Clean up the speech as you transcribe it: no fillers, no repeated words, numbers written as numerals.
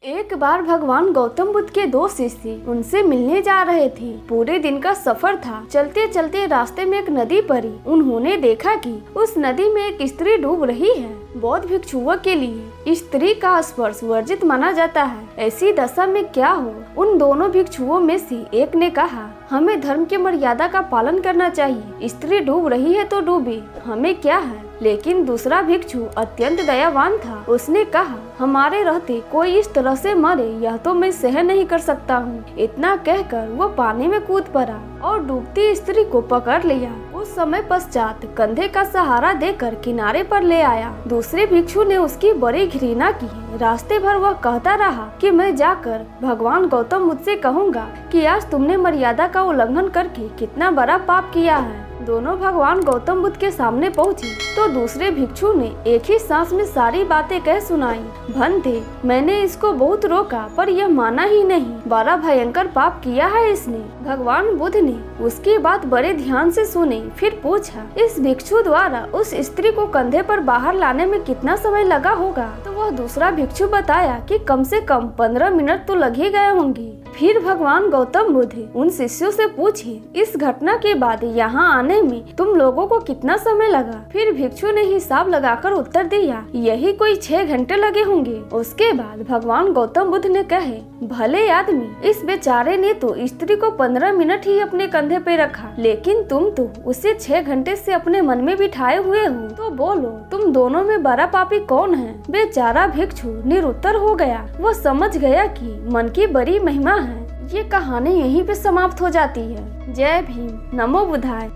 एक बार भगवान गौतम बुद्ध के दो शिष्य उनसे मिलने जा रहे थे। पूरे दिन का सफर था। चलते चलते रास्ते में एक नदी पड़ी। उन्होंने देखा कि उस नदी में एक स्त्री डूब रही है। बौद्ध भिक्षुओं के लिए स्त्री का स्पर्श वर्जित माना जाता है। ऐसी दशा में क्या हो? उन दोनों भिक्षुओं में से एक ने कहा, हमें धर्म की मर्यादा का पालन करना चाहिए। स्त्री डूब रही है तो डूबे, हमें क्या है। लेकिन दूसरा भिक्षु अत्यंत दयावान था। उसने कहा, हमारे रहते कोई इस तरह से मरे यह तो मैं सहन नहीं कर सकता हूँ। इतना कहकर वो पानी में कूद पड़ा और डूबती स्त्री को पकड़ लिया। उस समय पश्चात कंधे का सहारा देकर किनारे पर ले आया। दूसरे भिक्षु ने उसकी बड़ी घृणा की। रास्ते भर वह कहता रहा कि मैं जाकर भगवान गौतम मुझसे कहूँगा कि आज तुमने मर्यादा का उल्लंघन करके कितना बड़ा पाप किया है। दोनों भगवान गौतम बुद्ध के सामने पहुँचे तो दूसरे भिक्षु ने एक ही सांस में सारी बातें कह सुनाई। भंते, मैंने इसको बहुत रोका पर यह माना ही नहीं। बड़ा भयंकर पाप किया है इसने। भगवान बुद्ध ने उसकी बात बड़े ध्यान से सुनी। फिर पूछा, इस भिक्षु द्वारा उस स्त्री को कंधे पर बाहर लाने में कितना समय लगा होगा? तो वह दूसरा भिक्षु बताया कि कम से कम 15 मिनट तो लग ही गए होंगे। फिर भगवान गौतम बुद्ध उन शिष्यों से पूछे, इस घटना के बाद यहाँ आने में तुम लोगों को कितना समय लगा? फिर भिक्षु ने हिसाब लगाकर उत्तर दिया, यही कोई 6 घंटे लगे होंगे। उसके बाद भगवान गौतम बुद्ध ने कहे, भले आदमी, इस बेचारे ने तो स्त्री को 15 मिनट ही अपने कंधे पे रखा, लेकिन तुम तो उसे 6 घंटे से अपने मन में बिठाए हुए हो। तो बोलो, तुम दोनों में बड़ा पापी कौन है? बेचारा भिक्षु निरुत्तर हो गया। वह समझ गया कि मन की बड़ी महिमा है। ये कहानी यहीं पे समाप्त हो जाती है। जय भीम, नमो बुद्धाय।